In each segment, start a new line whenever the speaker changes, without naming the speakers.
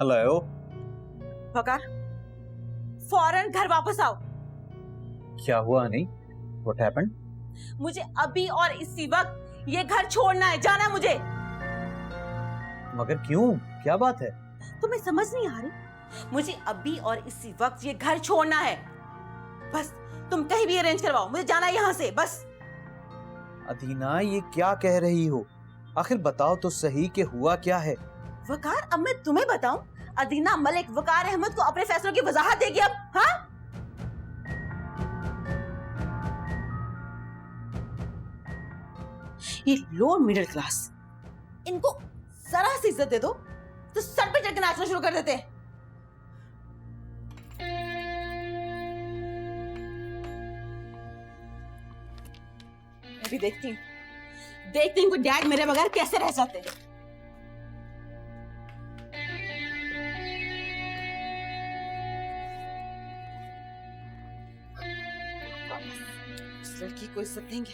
Hello.
वकार, फौरन घर वापस आओ।
क्या हुआ नहीं? What happened?
मुझे अभी और इसी वक्त ये घर छोड़ना है, जाना है मुझे।
मगर क्यों? क्या बात है?
तुम्हें समझ नहीं आ रही? मुझे अभी और इसी वक्त ये घर छोड़ना है। बस तुम कहीं भी अरेंज करवाओ, मुझे जाना है यहाँ से, बस।
अदीना, ये क्या कह रही हो? आखिर बताओ तो सही कि हुआ क्या है?
वकार, अब मैं तुम्हें बताऊं? अदीना मलिक वकार अहमद को अपने फैसलों की वजाहत देगी अब, हाँ? ये लोअर मिडिल क्लास, इनको जरा सी इज्जत दे दो तो सर पे चढ़ के नाचना शुरू कर देते हैं। अभी देखती हूँ इनको डैड मेरे बगैर कैसे रह जाते हैं। इस लड़की को इज्जत देंगे,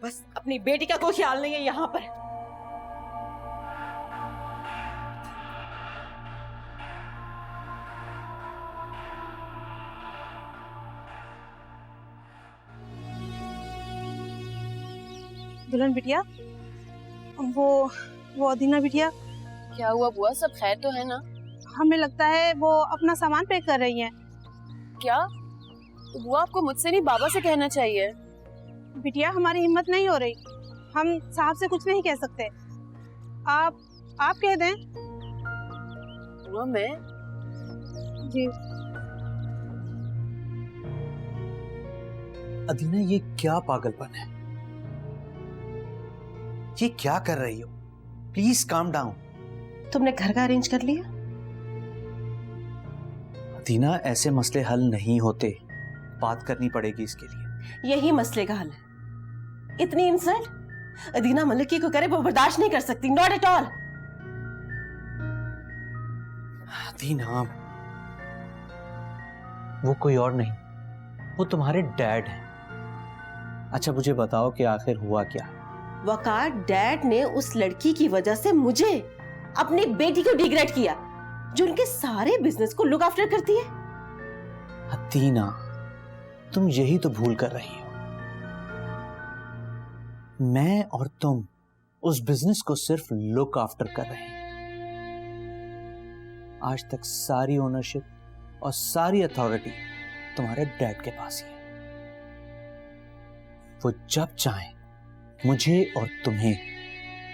बस अपनी बेटी का कोई ख्याल नहीं है यहाँ पर।
दुल्हन बिटिया, वो अदीना बिटिया,
क्या हुआ बुआ? सब खैर तो है ना?
हमें लगता है वो अपना सामान पैक कर रही हैं।
क्या? तो बुआ आपको मुझसे नहीं बाबा से कहना चाहिए।
बिटिया, हमारी हिम्मत नहीं हो रही, हम साहब से कुछ नहीं कह सकते। आप कह दें।
बुआ मैं?
जी।
अदीना, ये क्या पागलपन है? ये क्या कर रही हो? Please calm down.
तुमने घर का अरेंज कर लिया?
अदीना, ऐसे मसले हल नहीं होते, बात करनी पड़ेगी इसके लिए।
यही मसले का हल है। इतनी इंसल्ट अदीना मलिक को करे वो बर्दाश्त नहीं कर सकती, नॉट एट ऑल।
अदीना, वो कोई और नहीं, वो तुम्हारे डैड हैं। अच्छा मुझे बताओ कि आखिर हुआ क्या?
वकार, डैड ने उस लड़की की वजह से मुझे, अपनी बेटी को डिग्रेड किया, जो उनके सारे बिजनेस को लुक आफ्टर करती है।
अदीना, तुम यही तो भूल कर रही हो। मैं और तुम उस बिजनेस को सिर्फ लुक आफ्टर कर रहे हैं। आज तक सारी ओनरशिप और सारी अथॉरिटी तुम्हारे डैड के पास ही है। वो जब चाहें मुझे और तुम्हें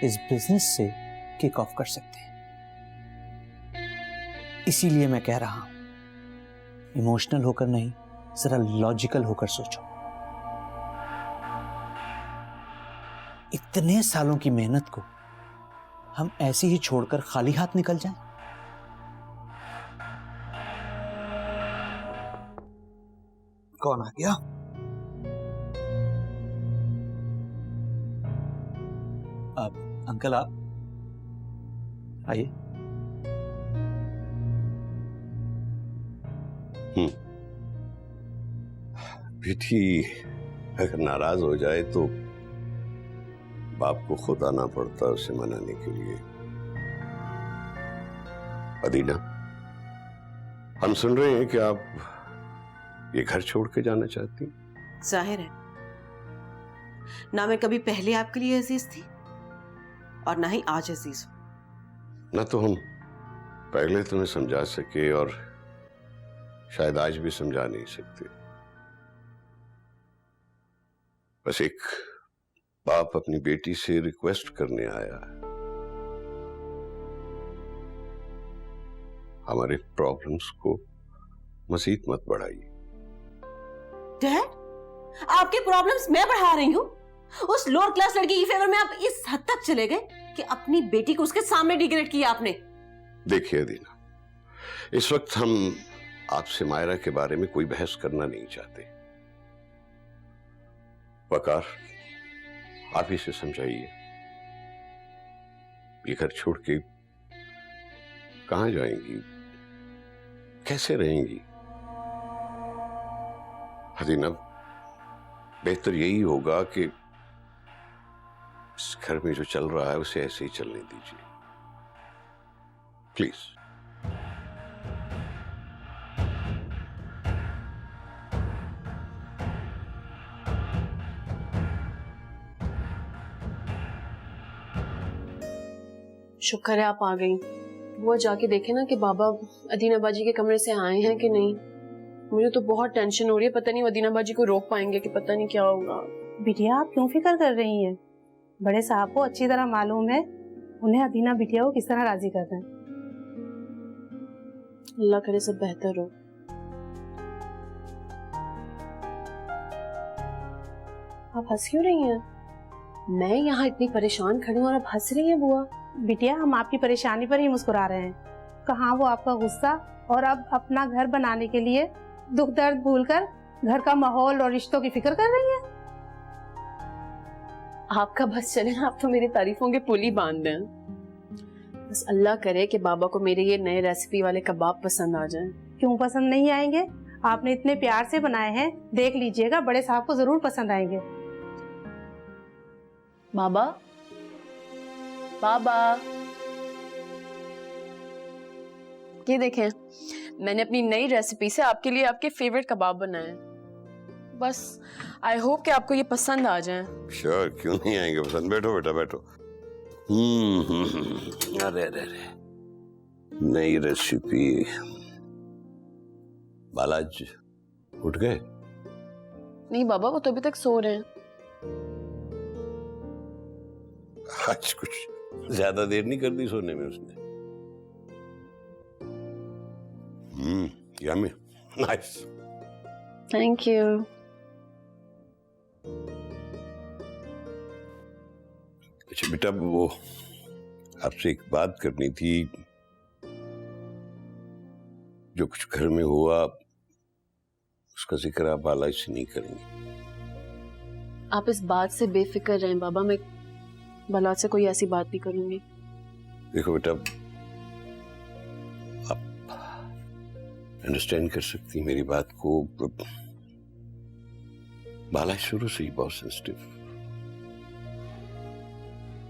इस बिजनेस से किक ऑफ कर सकते हैं। इसीलिए मैं कह रहा हूं, इमोशनल होकर नहीं, जरा लॉजिकल होकर सोचो। इतने सालों की मेहनत को हम ऐसे ही छोड़कर खाली हाथ निकल जाएं? कौन आ गया? अब अंकल आप आइए।
बेटी अगर नाराज हो जाए तो बाप को खुद आना पड़ता उसे मनाने के लिए। अदीना, हम सुन रहे हैं कि आप ये घर छोड़ के जाना चाहती हैं।
जाहिर है, ना मैं कभी पहले आपके लिए अजीज थी और ना ही आज अजीज हूं।
ना तो हम पहले तुम्हें समझा सके और शायद आज भी समझा नहीं सकते। बस एक बाप अपनी बेटी से रिक्वेस्ट करने आया है, हमारे प्रॉब्लम्स को मजीद मत बढ़ाइए।
डैड, आपके प्रॉब्लम्स मैं बढ़ा रही हूँ? उस लोअर क्लास लड़की की फेवर में आप इस हद तक चले गए कि अपनी बेटी को उसके सामने डिग्रेड किया आपने।
देखिए अदीना, इस वक्त हम आपसे मायरा के बारे में कोई बहस करना नहीं चाहते। वकार, आप ही से समझाइए, ये घर छोड़ के कहां जाएंगी, कैसे रहेंगी? अदीना, बेहतर यही होगा कि इस घर में जो चल रहा है उसे ऐसे ही चलने दीजिए, प्लीज।
शुक्र है आप आ गई। बुआ जाके देखे ना कि बाबा अदीना बाजी के कमरे से आए हैं कि नहीं। मुझे तो बहुत टेंशन हो रही है, पता नहीं अदीना बाजी को रोक पाएंगे कि पता नहीं क्या होगा।
बिटिया आप क्यों फिक्र कर रही हैं? बड़े साहब को अच्छी तरह मालूम है उन्हें अदीना बिटिया को किस तरह राजी करना है।
अल्लाह करे सब बेहतर हो। आप हंस क्यों रही हैं? मैं यहाँ इतनी परेशान खड़ी हूँ और आप हंस रही हैं बुआ।
बिटिया हम आपकी परेशानी पर ही मुस्कुरा रहे हैं। कहाँ वो आपका गुस्सा और अब अपना घर बनाने के लिए दुख दर्द भूलकर घर का माहौल और रिश्तों की फिक्र कर रही है।
आपका बस चले ना, आप तो मेरी तारीफों के पुल ही बांध दें। बस अल्लाह करे कि बाबा को मेरे ये नए रेसिपी वाले कबाब पसंद आ जाएं।
क्यों पसंद नहीं आएंगे? आपने इतने प्यार से बनाए हैं, देख लीजिएगा बड़े साहब को जरूर पसंद आएंगे।
बाबा, बाबा, ये देखें मैंने अपनी नई रेसिपी से आपके लिए आपके फेवरेट कबाब बनाए हैं। बस आई होप कि आपको ये पसंद आ जाए।
श्योर, क्यों नहीं आएंगे पसंद। बैठो बेटा बैठो। अरे अरे अरे, नई रेसिपी। बालाज उठ गए?
नहीं बाबा, वो तो अभी तक सो रहे हैं।
आज कुछ ज्यादा देर नहीं कर दी सोने में उसने। Yummy, nice.
Thank you.
अच्छा बेटा, वो आपसे एक बात करनी थी। जो कुछ घर में हुआ उसका जिक्र आप बाला से नहीं करेंगे।
आप इस बात से बेफिक्र रहें बाबा, मैं बाला से कोई ऐसी बात नहीं करूंगी।
देखो बेटा, आप अंडरस्टैंड कर सकती मेरी बात को। बाला शुरू से ही बहुत सेंसिटिव,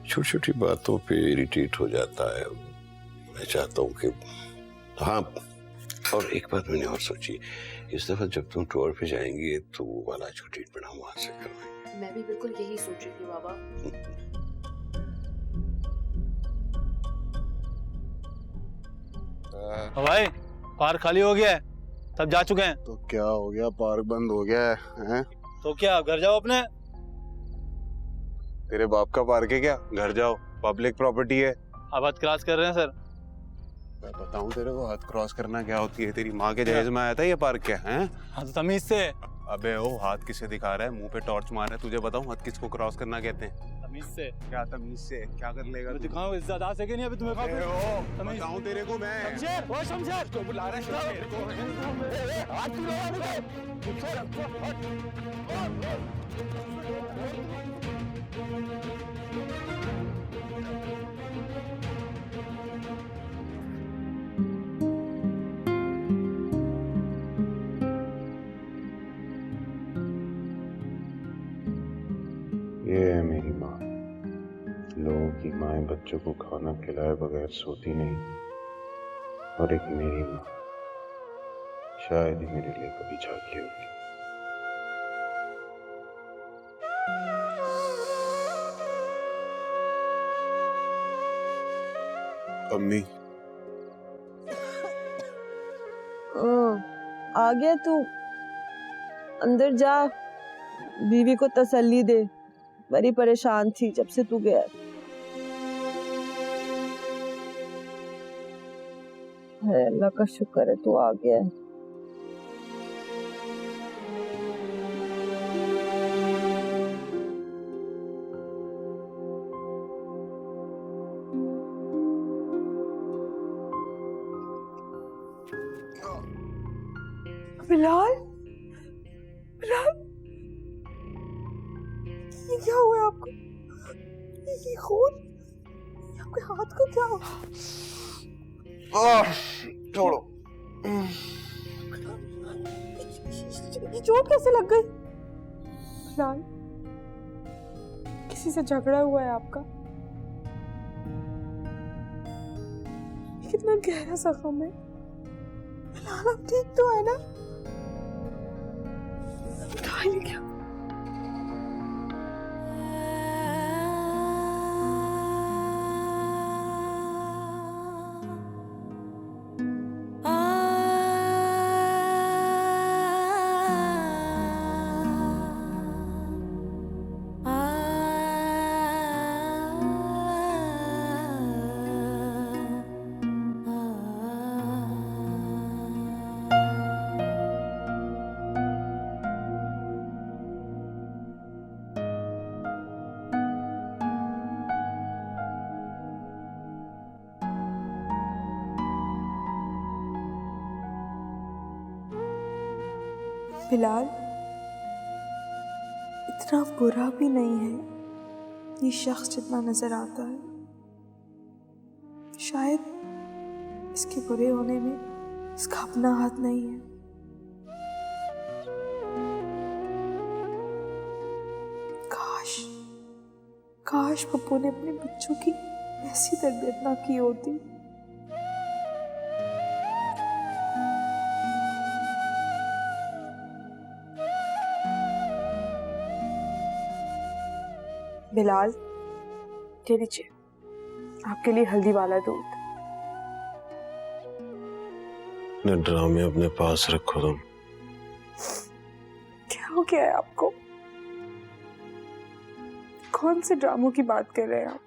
छोटी छोटी बातों पे इरिटेट हो जाता है। मैं चाहता हूँ कि हाँ, और एक बात मैंने और सोची, इस दफा जब तुम टूर पे जाएंगे तो वो वाला जो ट्रीटमेंट हम वहां से करवाएंगे।
मैं भी बिल्कुल यही सोच रही थी बाबा।
भाई पार्क खाली हो गया है, सब जा चुके हैं।
तो क्या हो गया, पार्क बंद हो गया है?
तो क्या घर जाओ अपने।
तेरे बाप का पार्क है क्या? घर जाओ, पब्लिक प्रॉपर्टी है।
आप हद क्रॉस कर रहे हैं सर।
मैं बताऊं तेरे को हद क्रॉस करना क्या होती है? तेरी माँ के जहेज में आया था ये पार्क क्या है?
हाँ तो तमीज से।
अबे ओ, हाथ किसे दिखा रहा है? मुंह पे टॉर्च मार रहा है। तुझे बताऊं हद किसको क्रॉस करना कहते हैं?
तमीज से।
क्या तमीज से? क्या कर लेगा?
दिखाओ इज्जत आ सके नहीं अभी तुम्हें।
अबे ओ, बताऊं तेरे को मैं।
शमशेर, ओ शमशेर,
तो बुला रहा है शमशेर को।
हाथ क्यों लगा रहे
ये है मेरी माँ। लोगों की माएं बच्चों को खाना खिलाए बगैर सोती नहीं, और एक मेरी माँ शायद ही मेरे लिए कभी जागी होगी। अम्मी,
आ गया तू? अंदर जा, बीवी को तसल्ली दे। बड़ी परेशान थी जब से तू गया। है अल्लाह का शुक्र है तू आ गया। बिलाल, बिलाल, ये क्या हुआ आपको? ये खून, आपके हाथ को क्या हुआ?
छोड़ो।
ये चोट कैसे लग गई? बिलाल, किसी से झगड़ा हुआ है आपका? कितना गहरा जख्म है। बिलाल आप ठीक तो है ना? बताइए क्या?
बिलाल इतना बुरा भी नहीं है ये शख्स जितना नजर आता है। शायद इसके बुरे होने में इसका अपना हाथ नहीं है। काश काश पप्पू ने अपने बच्चों की ऐसी तरबियत ना की होती। बिलाल, ये लीजिए आपके लिए हल्दी वाला दूध।
अपने ड्रामे अपने पास रखो तुम।
क्या हो गया है आपको? कौन से ड्रामों की बात कर रहे हैं आप?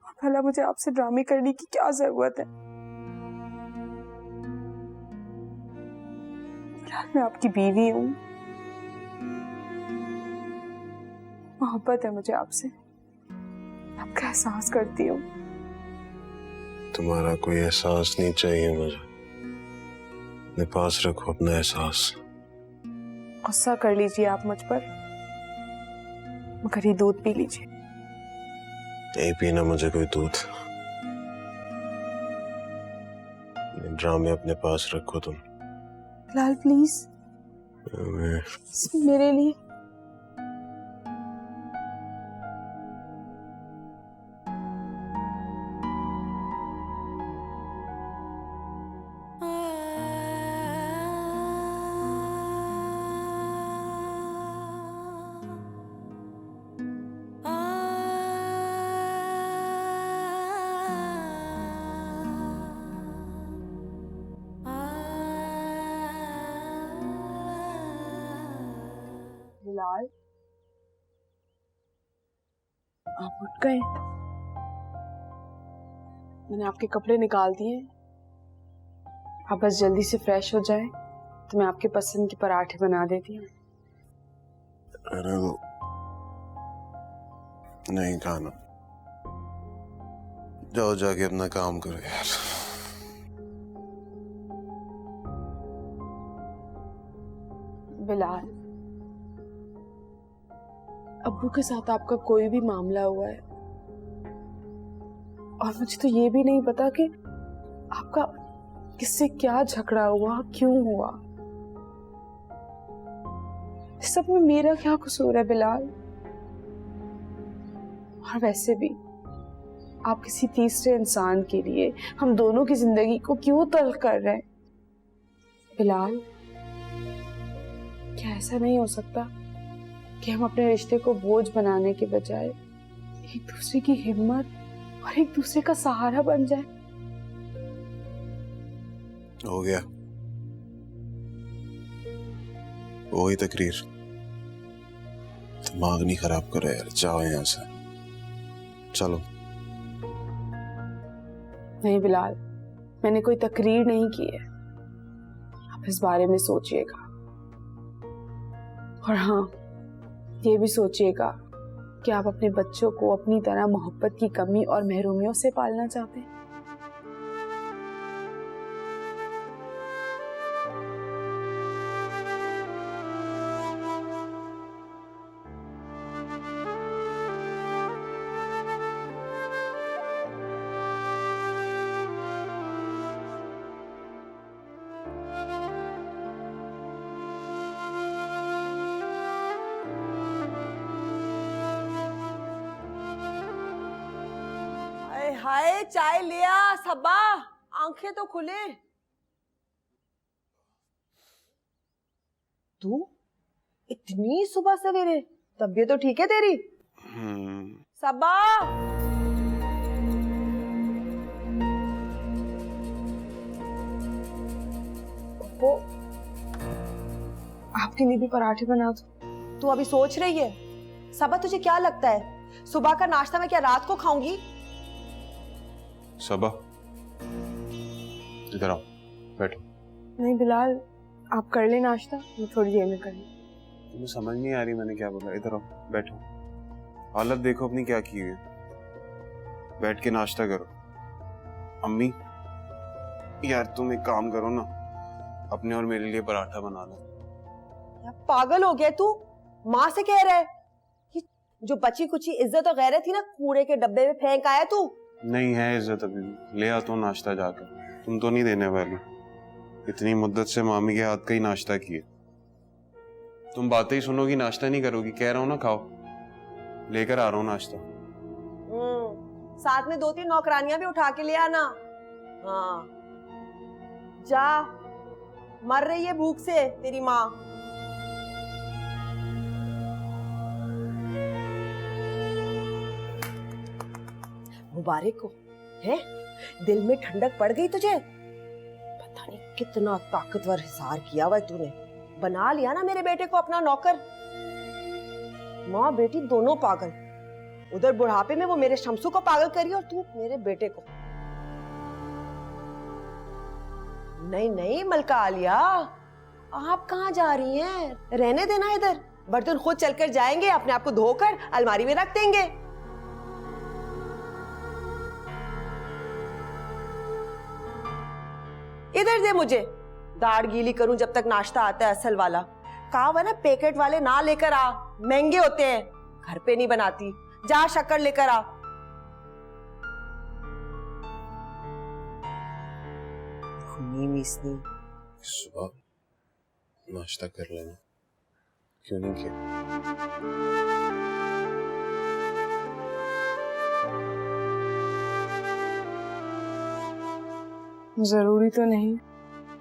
और भला मुझे आपसे ड्रामे करने की क्या जरूरत है? बिलाल, मैं आपकी बीवी हूँ, मोहब्बत है मुझे आपसे, आपका एहसास करती हूँ।
तुम्हारा कोई एहसास नहीं चाहिए मुझे, अपने पास रखो अपना एहसास।
गुस्सा कर लीजिए आप मुझ पर, मगर ये दूध पी लीजिए।
नहीं पीना मुझे कोई दूध। ड्रामे अपने पास रखो तुम।
बिलाल प्लीज, मेरे लिए। बिलाल, आप उठ गए? मैंने आपके कपड़े निकाल दिए, आप बस जल्दी से फ्रेश हो जाए तो मैं आपके पसंद के पराठे बना देती हूँ।
अरे वो नहीं खाना, जाओ जाके अपना काम करो यार।
बिलाल, अब्बू के साथ आपका कोई भी मामला हुआ है और मुझे तो ये भी नहीं पता कि आपका किससे क्या झगड़ा हुआ, क्यों हुआ। इस सब में मेरा क्या कसूर है बिलाल? और वैसे भी आप किसी तीसरे इंसान के लिए हम दोनों की जिंदगी को क्यों तल्ख कर रहे हैं? बिलाल, क्या ऐसा नहीं हो सकता कि हम अपने रिश्ते को बोझ बनाने के बजाय एक दूसरे की हिम्मत और एक दूसरे का सहारा बन जाए?
हो गया वही तकरीर। दिमाग नहीं खराब करो यार, जाओ यहाँ से, चलो।
नहीं बिलाल, मैंने कोई तकरीर नहीं की है, आप इस बारे में सोचिएगा। और हाँ, ये भी सोचिएगा कि आप अपने बच्चों को अपनी तरह मोहब्बत की कमी और महरूमियों से पालना चाहते हैं।
हाय, चाय लिया सबा, आंखें तो खुले। तू इतनी सुबह सवेरे, तबीयत तो ठीक है तेरी? सबा, वो आपके लिए भी पराठे बना दो।
तू अभी सोच रही है? सबा, तुझे क्या लगता है सुबह का नाश्ता मैं क्या रात को खाऊंगी?
सबा, इधर आओ, बैठो।
नहीं बिलाल, आप कर ले नाश्ता, मैं थोड़ी देर में कर लूँ।
तुम्हें समझ नहीं आ रही मैंने क्या बोला? इधर आओ, बैठो। हालत देखो अपनी क्या की है, बैठ के नाश्ता करो। अम्मी यार तुम एक काम करो ना, अपने और मेरे लिए पराठा बना लो।
पागल हो गया तू? माँ से कह रहा है कि जो बची कुची इज्जत और गैरत थी ना, कूड़े के डब्बे में फेंक आया तू।
नहीं है इज्जत अभी भी, ले आता हूँ नाश्ता जाकर। तुम तो नहीं देने वाली, इतनी मुद्दत से मामी के हाथ का ही नाश्ता किए। तुम बातें ही सुनोगी, नाश्ता नहीं करोगी। कह रहा हूँ ना खाओ, लेकर आ रहा हूँ नाश्ता।
साथ में 2-3 नौकरानियां भी उठा के ले आना। हाँ जा, मर रही है भूख से तेरी माँ। मुबारक हो, है दिल में ठंडक पड़ गई तुझे। पता नहीं कितना ताकतवर हिसार किया हुआ तूने। बना लिया ना मेरे बेटे को अपना नौकर। माँ बेटी दोनों पागल। उधर बुढ़ापे में वो मेरे शमसू को पागल करी और तू मेरे बेटे को। नहीं नहीं मलका आलिया, आप कहाँ जा रही हैं? रहने देना इधर। बर्तन खुद चलकर जाएंगे, अपने आप को धोकर अलमारी में रख देंगे। इधर दे मुझे, दाढ़ गीली करूं जब तक नाश्ता आता है असल वाला। कहा हुआ ना पैकेट वाले ना लेकर आ, महंगे होते हैं। घर पे नहीं बनाती, जा शक्कर लेकर आ।
सुबह नाश्ता कर लेना, क्यों नहीं किया?
जरूरी तो नहीं,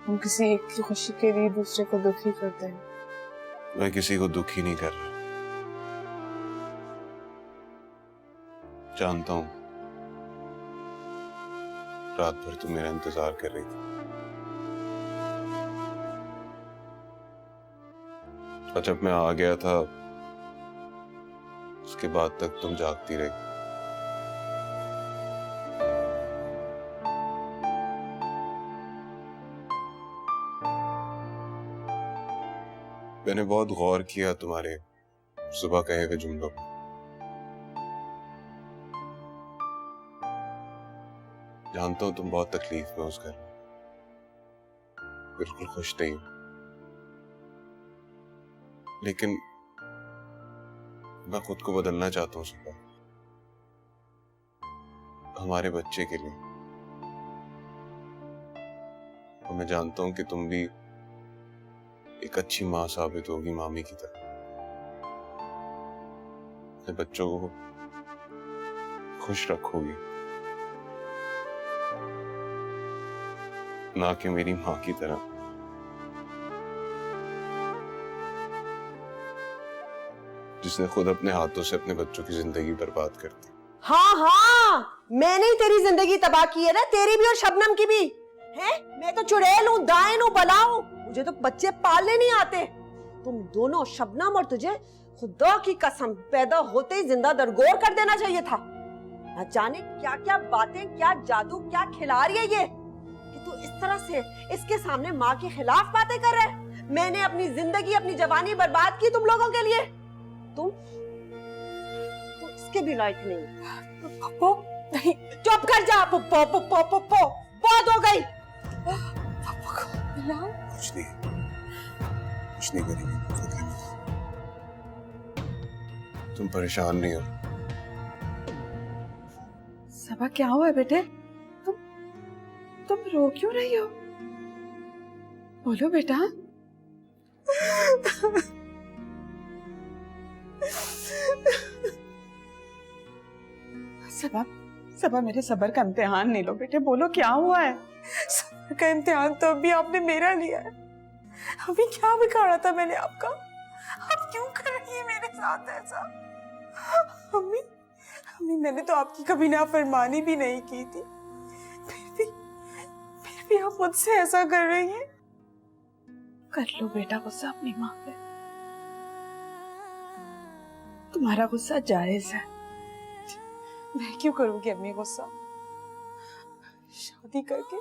हम किसी एक की खुशी के लिए दूसरे को दुखी करते हैं।
मैं किसी को दुखी नहीं कर रहा, जानता हूं रात भर तुम मेरा इंतजार कर रही थी, और जब मैं आ गया था उसके बाद तक तुम जागती रही। मैंने बहुत गौर किया तुम्हारे सुबह कहे हुए जुमलों पर। जानता हूं तुम बहुत तकलीफ में उस घर में, बिल्कुल खुश नहीं हो, लेकिन मैं खुद को बदलना चाहता हूं सुबह, हमारे बच्चे के लिए। और मैं जानता हूं कि तुम भी एक अच्छी मां साबित होगी मामी की तरह। अपने बच्चों को खुश रखोगी, ना कि मेरी मां की तरह जिसने खुद अपने हाथों से अपने बच्चों की जिंदगी बर्बाद कर दी।
हाँ हाँ, मैंने ही तेरी जिंदगी तबाह की है ना, तेरी भी और शबनम की भी। है मैं तो चुड़ैल हूँ, दाएं हूँ, बला हूँ, मुझे तो बच्चे पालने नहीं आते। तुम दोनों, शबनम और तुझे, खुदा की कसम पैदा होते ही जिंदा दरगोर कर देना चाहिए था। न जाने क्या क्या बातें, क्या जादू, क्या खिला रही है ये कि तू इस तरह से इसके सामने माँ के खिलाफ बातें कर रहा है। मैंने अपनी जिंदगी, अपनी जवानी बर्बाद की तुम लोगों के लिए। तुम इसके भी लायक नहीं।
पप्पो नहीं,
चुप कर जा। पप्पो पप्पो पप्पो बहुत हो गई।
कुछ नहीं करेंगे, तुम परेशान नहीं हो।
सबा क्या हुआ है बेटे? तुम रो क्यों रही हो? बोलो बेटा। सबा मेरे सब्र का इम्तिहान नहीं लो बेटे, बोलो क्या हुआ है? सब्र का इम्तिहान तो अभी आपने मेरा लिया है। अभी क्या बिगाड़ा था मैंने आपका? आप क्यों कर रही है मेरे साथ ऐसा? अम्मी मैंने तो आपकी कभी नाफरमानी भी नहीं की थी, फिर भी आप मुझसे ऐसा कर रही हैं। कर लो बेटा गुस्सा अपनी माँ पे, तुम्हारा गुस्सा जायज है। मैं क्यों करूंगी अम्मी गुस्सा? शादी करके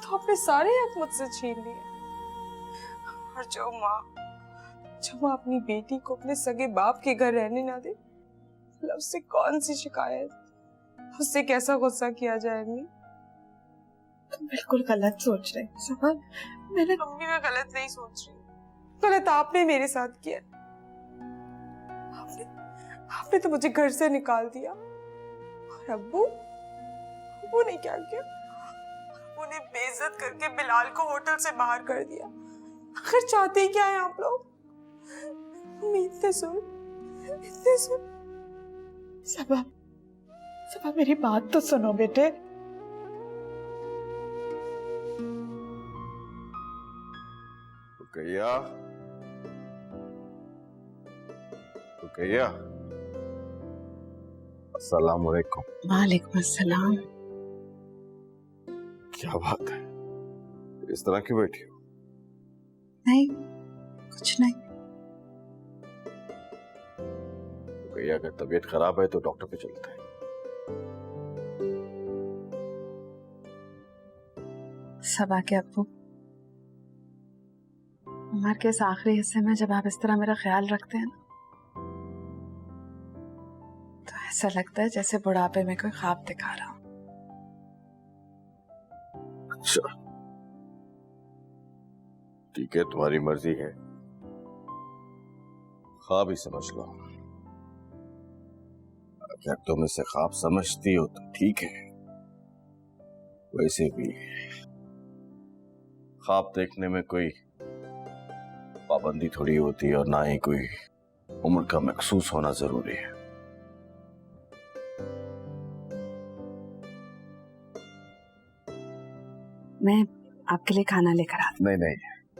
तो आपने सारे हक मुझसे छीन लिए। और जो माँ अपनी बेटी को अपने सगे बाप के घर रहने ना दे, उससे कौन सी शिकायत, उससे कैसा गुस्सा किया जाए अम्मी? तुम बिल्कुल गलत सोच रहे हो सबा। मैंने मम्मी में गलत नहीं सोच रही, गलत आपने मेरे साथ किया। आपने तो मुझे घर से निकाल दिया। और अब्बू ने क्या किया? उन्हें बेइज्जत करके बिलाल को होटल से बाहर कर दिया। आखिर चाहते ही क्या है आप लोग? इतने सुन सबा मेरी बात तो सुनो बेटे।
रुकैया, अस्सलाम वालेकुम।
वालेकुम अस्सलाम।
क्या बात है, इस तरह क्यों बैठी हो?
नहीं, कुछ नहीं।
रुकैया, अगर तबीयत खराब है तो डॉक्टर पे चलते हैं।
सबा के अब्बू, उम्र के इस आखिरी हिस्से में जब आप इस तरह मेरा ख्याल रखते हैं ना, तो ऐसा लगता है जैसे बुढ़ापे में कोई ख्वाब दिखा रहा हूं।
अच्छा, ठीक है, तुम्हारी मर्जी है, ख्वाब ही समझ लो। अगर तुम इसे ख्वाब समझती हो तो ठीक है, वैसे भी ख्वाब देखने में कोई पाबंदी थोड़ी होती है और ना ही कोई उम्र का महसूस होना जरूरी है।
मैं आपके लिए खाना लेकर आती।
नहीं नहीं,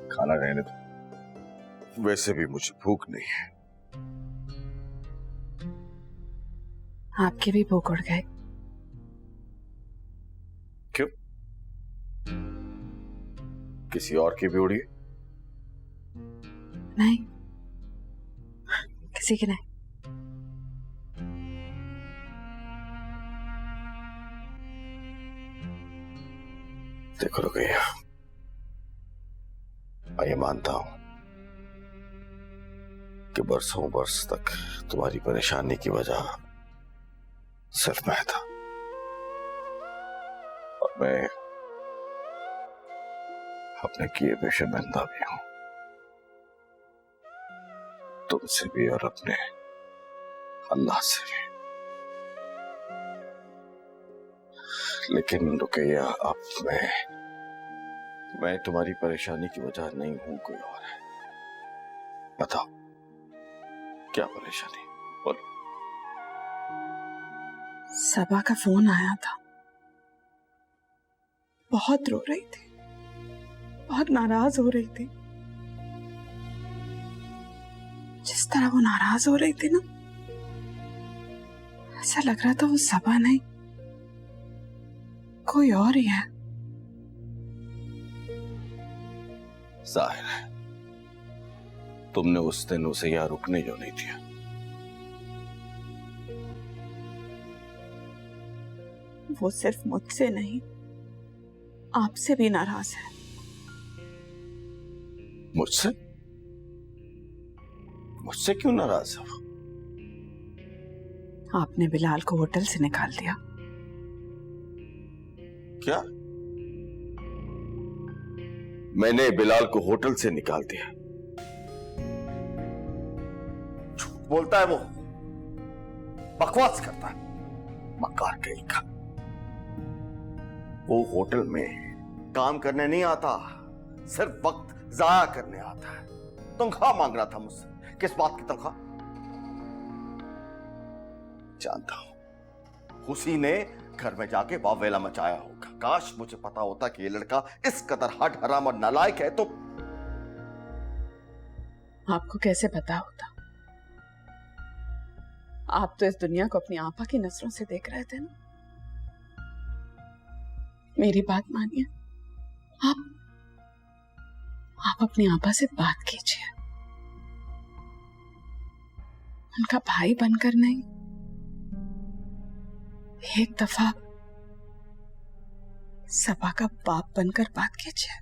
खाना रहने दो, वैसे भी मुझे भूख नहीं है।
आपकी भी भूख उड़ गई?
क्यों, किसी और की भी उड़ी?
नहीं, किसी की नहीं।
देखो रुकैया, मैं ये मानता हूं कि बरसों बरस तक तुम्हारी परेशानी की वजह सिर्फ मैं था, और मैं अपने किए पे शर्मिंदा भी हूं, तुमसे भी और अपने अल्लाह से भी। लेकिन रुकैया, अब मैं तुम्हारी परेशानी की वजह नहीं हूं, कोई और है। बताओ क्या परेशानी, बोलो।
सबा का फोन आया था, बहुत रो रही थी, बहुत नाराज हो रही थी। जिस तरह वो नाराज हो रही थी ना, ऐसा लग रहा था वो सबा नहीं, कोई और ही है।
जाहिर है तुमने उस दिन उसे यहां रुकने जो नहीं दिया।
वो सिर्फ मुझसे नहीं, आपसे भी नाराज है।
मुझसे? मुझसे क्यों नाराज है?
आपने बिलाल को होटल से निकाल दिया।
क्या? मैंने बिलाल को होटल से निकाल दिया? झूठ बोलता है वो, बकवास करता है, मक्कार कहीं का। वो होटल में काम करने नहीं आता, सिर्फ वक्त जाया करने आता है। तनख्वाह मांग रहा था मुझसे। किस बात की तनख्वाह? जानता हूं उसी ने घर में जाके वावेला मचाया होगा। काश मुझे पता होता कि ये लड़का इस कदर हट हराम और नालायक है। तो
आपको कैसे पता होता? आप तो इस दुनिया को अपनी आपा की नजरों से देख रहे थे ना। मेरी बात मानिए, आप अपनी आपा से बात कीजिए, उनका भाई बनकर नहीं, एक दफा सबा का बाप बनकर बात कीजिए।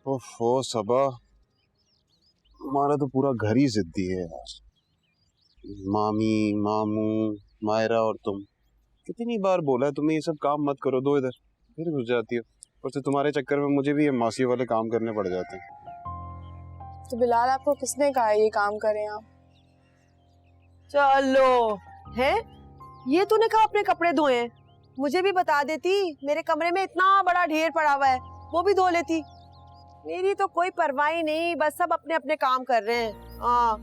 ओफो सबा, तुम्हारा तो पूरा घर ही जिद्दी है यार। मामी, मामू, मायरा और तुम। कितनी बार बोला है तुम्हें ये सब काम मत करो, दो इधर, फिर घुस जाती हो। और से तुम्हारे चक्कर में मुझे भी ये मासी वाले काम करने पड़ जाते हैं।
तो बिलाल आपको किसने कहा ये काम करें आप?
चलो है, ये तूने कहा अपने कपड़े धोए हैं, मुझे भी बता देती। मेरे कमरे में इतना बड़ा ढेर पड़ा हुआ है, वो भी धो लेती। मेरी तो कोई परवाह ही नहीं, बस सब अपने अपने काम कर रहे हैं। हाँ,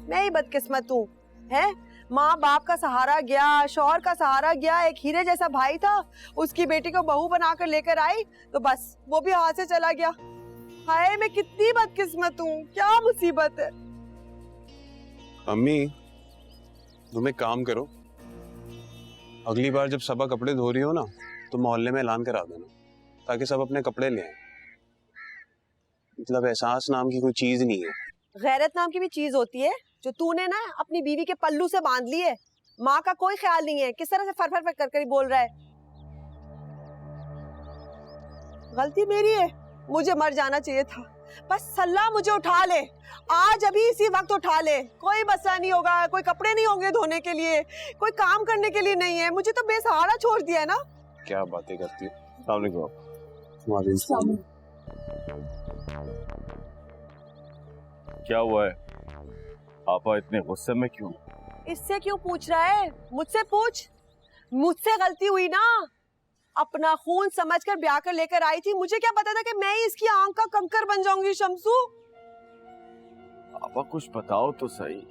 मैं ही बदकिस्मत हूँ है। माँ बाप का सहारा गया, शौहर का सहारा गया, एक हीरे जैसा भाई था, उसकी बेटी को बहू बनाकर लेकर आई तो बस वो भी हाथ से चला गया। हाय, मैं कितनी बदकिस्मत हूँ, क्या मुसीबत है।
अम्मी तुम एक काम करो, अगली बार जब सबा कपड़े धो रही हो ना तो मोहल्ले में ऐलान करा देना, ताकि सब अपने कपड़े ले आए। मतलब एहसास नाम की कोई चीज नहीं है।
गैरत नाम की भी चीज होती है, जो तूने ना अपनी बीवी के पल्लू से बांध ली है। माँ का कोई ख्याल नहीं है, किस तरह से फर फर फर कर ही बोल रहा है। गलती मेरी है, मुझे मर जाना चाहिए था। बस सल्ला मुझे उठा ले, आज अभी इसी वक्त उठा ले। कोई मसला नहीं होगा, कोई कपड़े नहीं होंगे धोने के लिए, कोई काम करने के लिए नहीं है। मुझे तो बेसहारा छोड़ दिया है ना।
क्या बातें करती हो।
क्या हुआ है? पापा इतने गुस्से में क्यों?
इससे क्यों पूछ रहा है? मुझसे पूछ। मुझसे गलती हुई ना, अपना खून समझकर ब्याह कर लेकर आई थी। मुझे क्या पता था कि मैं ही इसकी आंख का कंकर बन जाऊंगी। शम्सू,
पापा कुछ बताओ तो सही,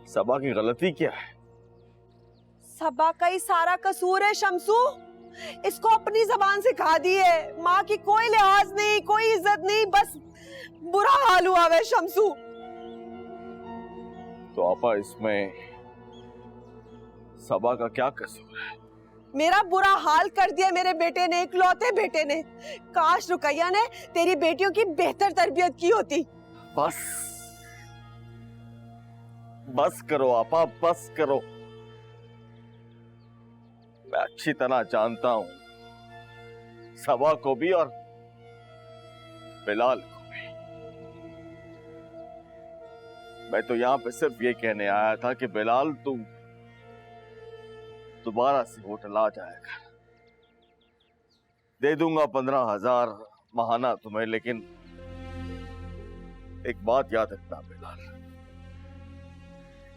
सबा की गलती क्या है?
सबा का ही सारा कसूर है शम्सू। इसको अपनी जबान से खा दी है। माँ की कोई लिहाज नहीं, कोई इज्जत नहीं, बस बुरा हाल हुआ है शम्सू।
तो आपा इसमें सबा का क्या कसूर है?
मेरा बुरा हाल कर दिया मेरे बेटे ने, इकलौते बेटे ने। काश रुकैया ने तेरी बेटियों की बेहतर तरबियत की होती।
बस बस करो आपा, बस करो। मैं अच्छी तरह जानता हूं सबा को भी और बिलाल को भी। मैं तो यहां पे सिर्फ ये कहने आया था कि बिलाल तू दोबारा से होटल आ जाएगा। दे दूंगा 15,000 महाना तुम्हें, लेकिन एक बात याद रखना बिलाल,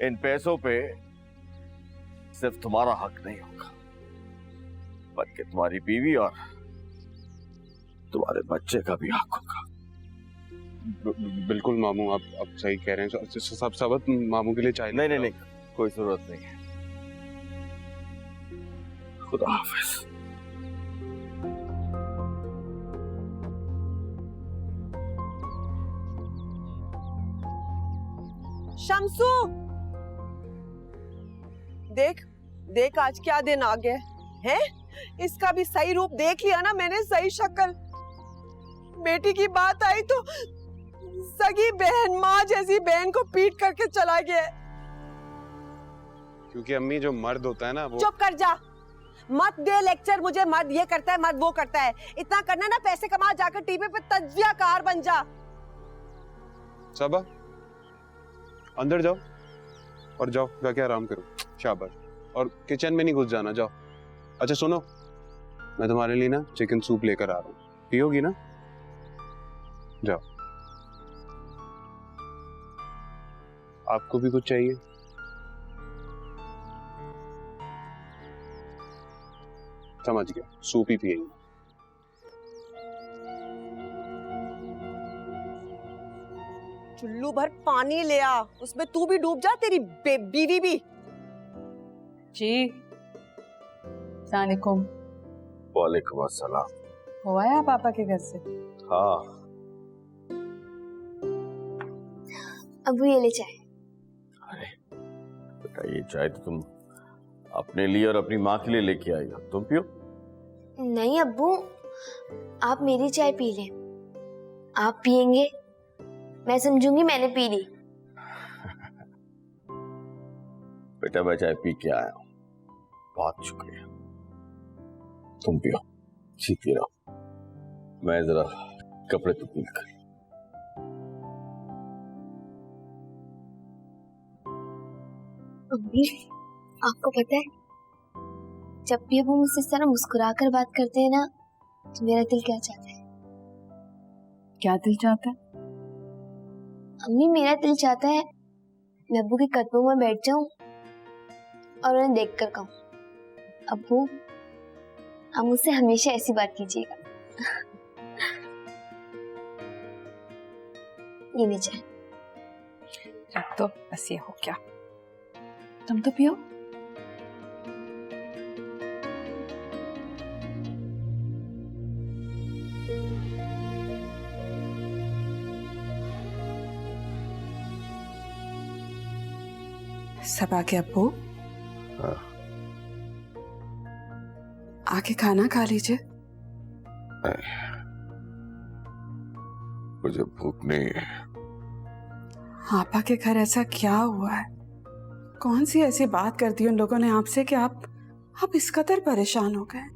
इन पैसों पे सिर्फ तुम्हारा हक नहीं होगा, बल्कि तुम्हारी बीवी और तुम्हारे बच्चे का भी हक होगा।
बिल्कुल मामू, आप सही कह रहे हैं। सब सबक मामू के लिए चाहिए।
नहीं नहीं, कोई जरूरत नहीं है। खुदा हाफिज।
शम्सू, देख देख आज क्या दिन आ गया है। इसका भी सही रूप देख लिया ना मैंने, सही शक्ल। बेटी की बात आई तो सगी बहन, माँ जैसी बहन को पीट करके चला गया।
क्योंकि अम्मी जो मर्द होता है ना वो।
चुप कर जा, मत दे लेक्चर मुझे। मर्द ये करता है, मर्द वो करता है। इतना करना ना, पैसे कमा, जाकर टीवी पे तज्जियाकार बन जा।
सबा अंदर जाओ और जाओ जाके आराम करो। शाबाश। और किचन में नहीं घुस जाना, जाओ। अच्छा सुनो, मैं तुम्हारे लिए ना चिकन सूप लेकर आ रहा हूँ, पियोगी ना? जाओ। आपको भी कुछ चाहिए? समझ गया, सूप ही पिएंगे।
चुल्लू भर पानी ले आ, उसमें तू भी डूब जा, तेरी बीवी भी।
जी सलामुकुम।
वालेकुम अस्सलाम।
हुआ है पापा के घर से?
हाँ।
अबू ये ले चाय।
अरे बेटा, ये चाय तो तुम अपने लिए और अपनी माँ के लिए लेके आई हो, तुम पियो।
नहीं अब्बू, आप मेरी चाय पी लें। आप पियेंगे, मैं समझूंगी मैंने पी ली।
बेटा मैं चाय पी के आया हूँ, बहुत शुक्रिया। तुम पियो, सीती रहो, मैं जरा कपड़े तो पील कर।
अम्मी, आपको पता है जब भी वो मुझसे इस तरह मुस्कुरा कर बात करते हैं ना तो मेरा दिल क्या चाहता है?
क्या दिल चाहता है?
अम्मी, मेरा दिल चाहता है मैं अब्बू के कदमों में बैठ जाऊं और उन्हें देखकर कहूं, अब्बू आप मुझसे हमेशा ऐसी बात कीजिएगा। ये ले चाय।
रख दो, बस ये हो क्या। तुम तो पियो। सब आके अब्बू, आके खाना खा लीजिए।
मुझे भूख नहीं है।
आपा के घर ऐसा क्या हुआ है? कौन सी ऐसी बात कर दी उन लोगों ने आपसे कि आप इस कदर परेशान हो गए?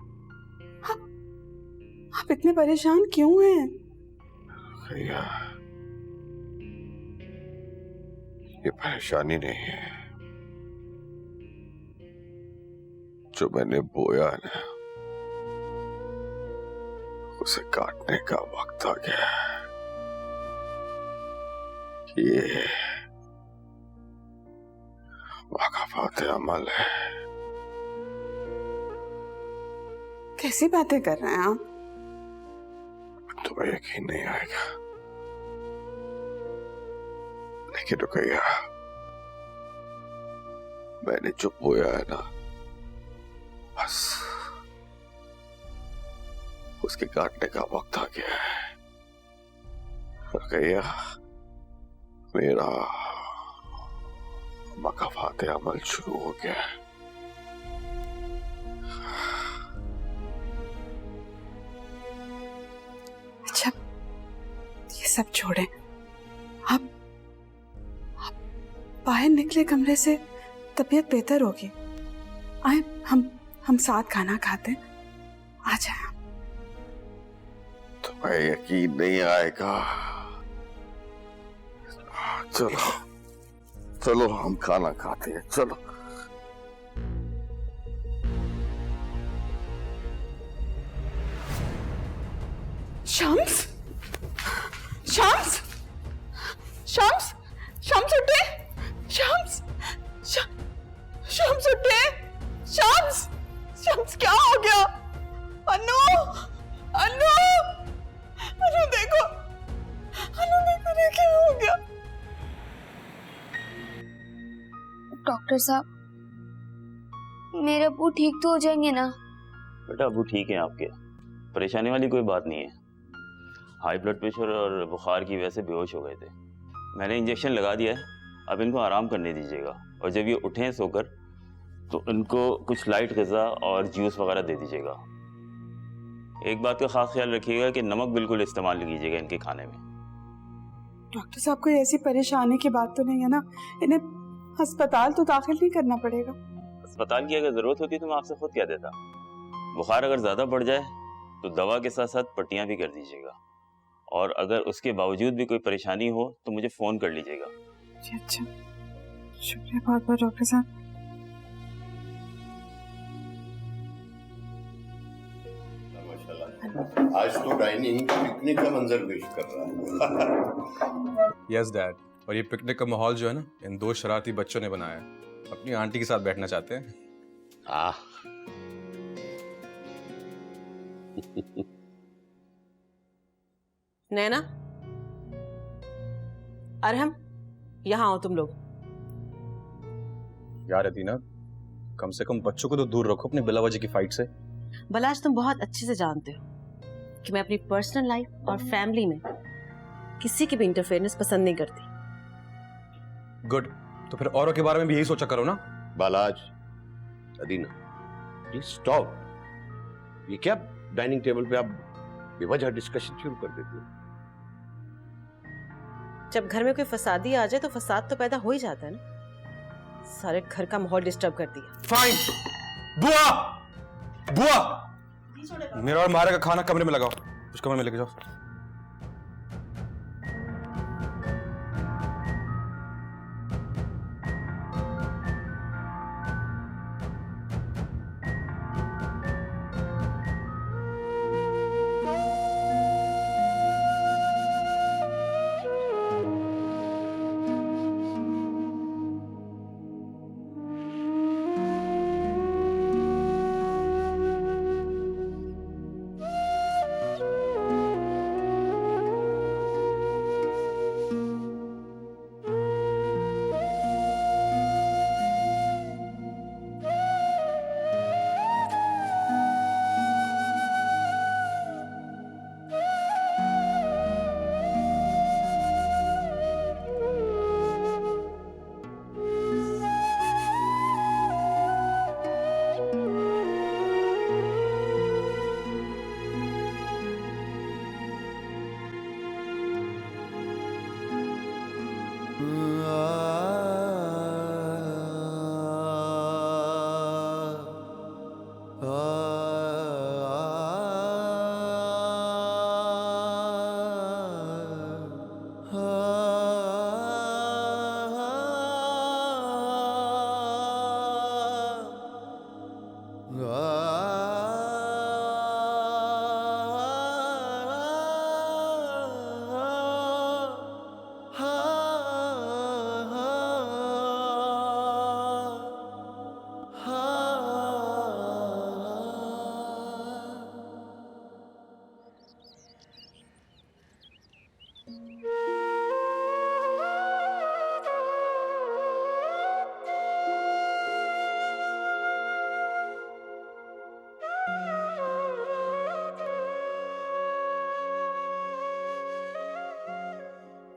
आप इतने परेशान क्यों हैं?
भैया, ये परेशानी नहीं है, जो मैंने बोया है ना उसे काटने का वक्त आ गया है। ये वाक़ाफ़ात अमल है।
कैसी बातें कर रहे हैं आप?
तुम्हें यकीन नहीं आएगा, लेकिन रुकैया, मैंने जो बोया है ना बस उसके काटने का वक्त आ गया है। रुकैया, मेरा वाक़ाफ़ात अमल शुरू हो गया है।
अच्छा, ये सब छोड़ें। आप बाहर निकले कमरे से, तबीयत बेहतर होगी। आए, हम साथ खाना खाते हैं। आ जाए।
तुम्हें यकीन नहीं आएगा। चलो चलो हम खाना खाते हैं, चलो।
शम्स, शम्स, शम्स, शम्स उठे, शम्स, शम्स उठे, शम्स, शम्स क्या हो गया? अनु, अनु, अनु देखो, अनु देखो, क्या हो गया?
डॉक्टर साहब, मेरे अब्बू ठीक तो हो जाएंगे ना?
बेटा अब्बू ठीक है आपके, परेशानी वाली कोई बात नहीं है। हाई ब्लड प्रेशर और बुखार की वजह से बेहोश हो गए थे। मैंने इंजेक्शन लगा दिया है, अब इनको आराम करने दीजिएगा और जब ये उठें सोकर तो इनको कुछ लाइट ग़िज़ा और जूस वगैरह दे दीजिएगा। एक बात का खास ख्याल रखिएगा कि नमक बिल्कुल इस्तेमाल नहीं कीजिएगा इनके खाने में।
डॉक्टर साहब, कोई ऐसी परेशानी की बात तो नहीं है ना? इन्हें अस्पताल तो दाखिल नहीं करना पड़ेगा?
अस्पताल की अगर ज़रूरत होती तो मैं आपसे खुद कह देता। बुखार अगर ज़्यादा बढ़ जाए तो दवा के साथ साथ पट्टियाँ भी कर दीजिएगा, और अगर उसके बावजूद भी कोई परेशानी हो तो मुझे फ़ोन कर लीजिएगा।
जी अच्छा, शुक्रिया बहुत बहुत डॉक्टर साहब।
आज तो डाइनिंग पिकनिक का मंजर पेश कर रहा है।
यस डैड, और ये पिकनिक का माहौल जो है ना, इन दो शरारती बच्चों ने बनाया है। अपनी आंटी के साथ बैठना चाहते हैं।
नैना, अरहम, यहाँ आओ तुम लोग।
यार अदीना, कम से कम बच्चों को तो दूर रखो अपने बिलावजी की फाइट से।
बलाज, तुम बहुत अच्छे से जानते हो कि मैं अपनी पर्सनल लाइफ और फैमिली में किसी की भी इंटरफेरेंस पसंद नहीं करती।
गुड, तो फिर औरों के बारे में भी यही सोचा करो ना।
बालाज, अदीना, प्लीज स्टॉप। ये क्या डाइनिंग टेबल पे आप बेवजह डिस्कशन शुरू कर देते हो?
जब घर में कोई फसादी आ जाए तो फसाद तो पैदा हो ही जाता है ना। सारे घर का माहौल डिस्टर्ब कर दिया।
फाइन। बुआ, बुआ, मेरा और मारे का खाना कमरे में लगाओ, उस कमरे में लेके जाओ।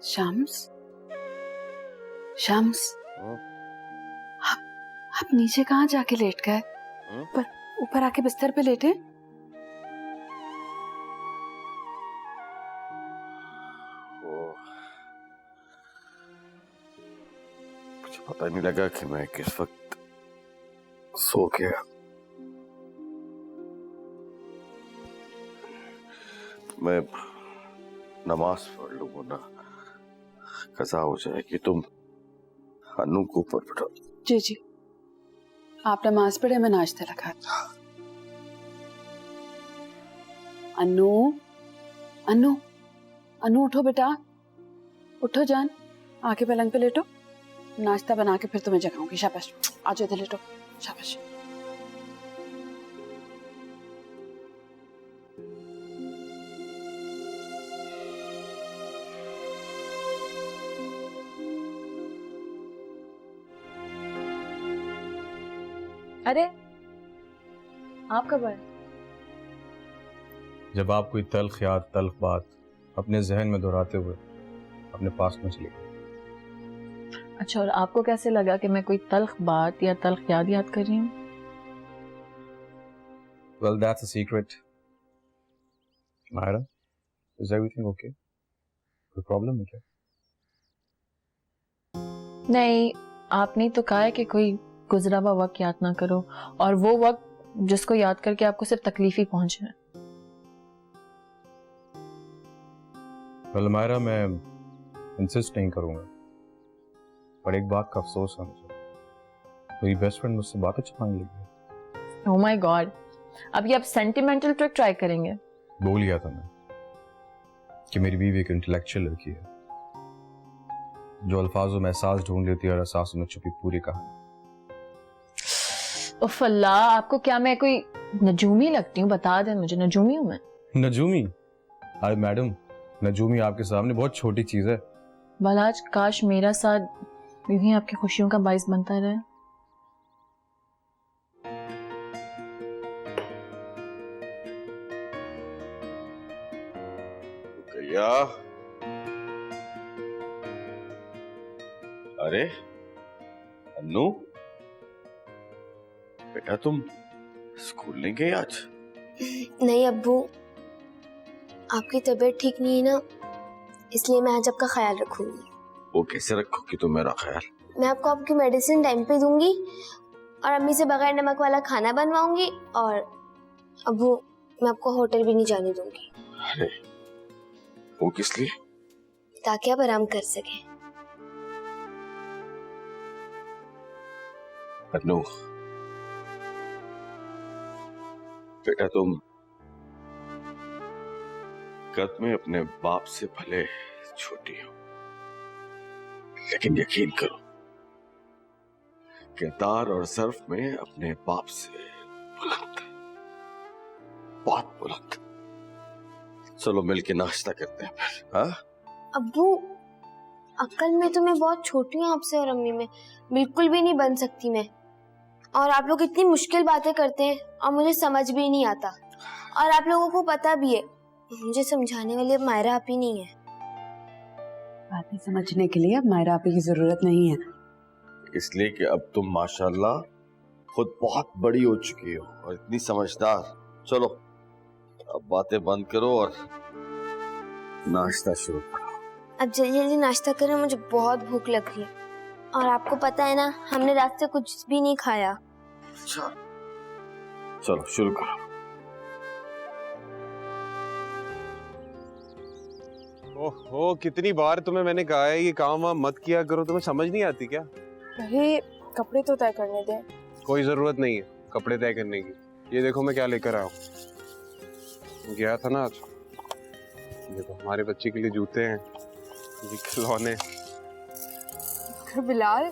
शम्स, शम्स, आप नीचे कहाँ जाके लेट गए? ऊपर आके बिस्तर पे लेटे।
मुझे पता नहीं लगा कि मैं किस वक्त सो गया। मैं नमाज पढ़ लूं वरना कज़ा हो जाए कि तुम अनु को ऊपर बैठा।
जी जी, आप नमाज पढ़े, मैं नाश्ता लगा। अनु, अनु, अनु उठो बेटा, उठो जान, आके पलंग पे लेटो, नाश्ता बना के फिर तुम्हें जगाऊंगी। शाबाश, आ जाओ इधर लेटो, शाबाश।
अरे आप कब आए?
जब आप कोई तल्ख याद तल्ख बात अपने जहन में दोहराते हुए अपने पास में चली गई।
अच्छा, और आपको कैसे लगा कि मैं कोई तल्ख बात या तल्ख याद कर रही हूँ?
Well, that's a secret. Myra, is everything okay? कोई प्रॉब्लम है क्या?
नहीं, आपने तो कहा है कि कोई गुजरा हुआ वक्त याद ना करो, और वो वक्त जिसको याद करके आपको सिर्फ तकलीफ ही पहुंचे।
Well, Myra, मैं इंसिस्ट नहीं करूंगा, पर एक बात का अफसोस है मुझे, मेरी बेस्ट फ्रेंड मुझसे बातें छुपाने लगी।
ओह माय गॉड, अब ये आप सेंटिमेंटल ट्रिक ट्राई करेंगे?
बोल लिया था मैं कि मेरी बीवी एक इंटेलेक्चुअल लड़की है जो अल्फाजों में एहसास ढूंढ लेती है और एहसासों में छुपी पूरी कहानी।
उफ अल्लाह, आपको क्या मैं कोई नजूमी लगती हूँ? बता दें मुझे, नजूमी हूँ मैं?
नजूमी? अरे मैडम, नजूमी आपके सामने बहुत छोटी चीज है।
बालाज, काश मेरा साथ यूं ही आपकी खुशियों का बाइस बनता रहे।
गया। अरे अनु, बेटा तुम स्कूल नहीं गए आज?
नहीं अब्बू, आपकी तबीयत ठीक नहीं है ना, इसलिए मैं आज आपका ख्याल रखूंगी।
वो कैसे रखोगी तुम मेरा ख्याल?
मैं आपको आपकी मेडिसिन टाइम पे दूंगी और अम्मी से बगैर नमक वाला खाना बनवाऊंगी, और अब्बू मैं आपको होटल भी नहीं जाने दूंगी।
अरे वो किस लिए?
ताकि आप आराम कर सकें।
अनु, बेटा तुम कद में अपने बाप से भले छोटी हो, लेकिन यकीन करो किरदार और सर्फ में अपने बाप से बुलंद, बहुत बुलंद। चलो मिलके नाश्ता करते हैं फिर। हाँ
अब्बू, अक्ल में तो मैं बहुत छोटी हूँ आपसे और अम्मी में, बिल्कुल भी नहीं बन सकती मैं। और आप लोग इतनी मुश्किल बातें करते हैं और मुझे समझ भी नहीं आता, और आप लोगों को पता भी है मुझे समझाने वाली अब मायरा आप ही नहीं है।
बातें समझने के लिए अब मायरा आप की जरूरत नहीं है,
इसलिए कि अब तुम माशाल्लाह खुद बहुत बड़ी हो चुकी हो और इतनी समझदार। चलो अब बातें बंद करो और नाश्ता शुरू करो।
अब जल्दी जल्दी नाश्ता करें, मुझे बहुत भूख लग रही है, और आपको पता है ना हमने रात से कुछ भी नहीं खाया।
अच्छा चलो शुरू करो।
ओहो, कितनी बार तुम्हें मैंने कहा है ये काम वाम मत किया करो, तुम्हें समझ नहीं आती क्या?
अरे कपड़े तो तय करने दें।
कोई जरूरत नहीं है कपड़े तय करने की। ये देखो मैं क्या लेकर आया हूँ। गया था ना आज, देखो हमारे बच्चे के लिए जूते हैं, ये खिलौने।
बिलाल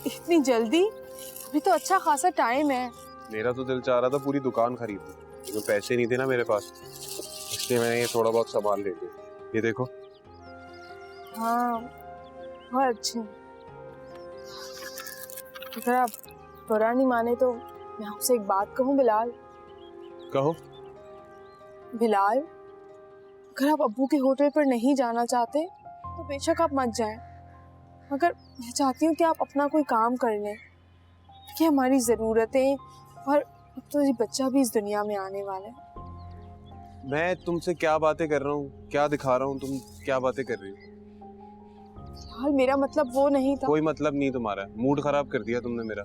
इतनी जल्दी? अभी तो अच्छा खासा टाइम है।
मेरा तो दिल चाह रहा था पूरी दुकान खरीदूं, लेकिन पैसे नहीं थे ना मेरे पास, इसलिए मैंने ये थोड़ा बहुत सामान ले लिया। ये देखो।
हाँ बहुत अच्छे। अगर आप बुरा नहीं माने तो मैं आपसे एक बात कहूँ बिलाल।
कहो।
बिलाल, अगर आप अब्बू के होटल पर नहीं जाना चाहते तो बेशक आप मत जाएं, मगर मैं चाहती हूँ कि आप अपना कोई काम कर लें, कि हमारी ज़रूरतें, और अब तो ये बच्चा भी इस दुनिया में आने वाला है।
मैं तुमसे क्या बातें कर रहा हूँ, क्या दिखा रहा हूँ, तुम क्या बातें कर रही हो?
यार मेरा मतलब वो नहीं था।
कोई मतलब नहीं तुम्हारा, मूड खराब कर दिया तुमने मेरा।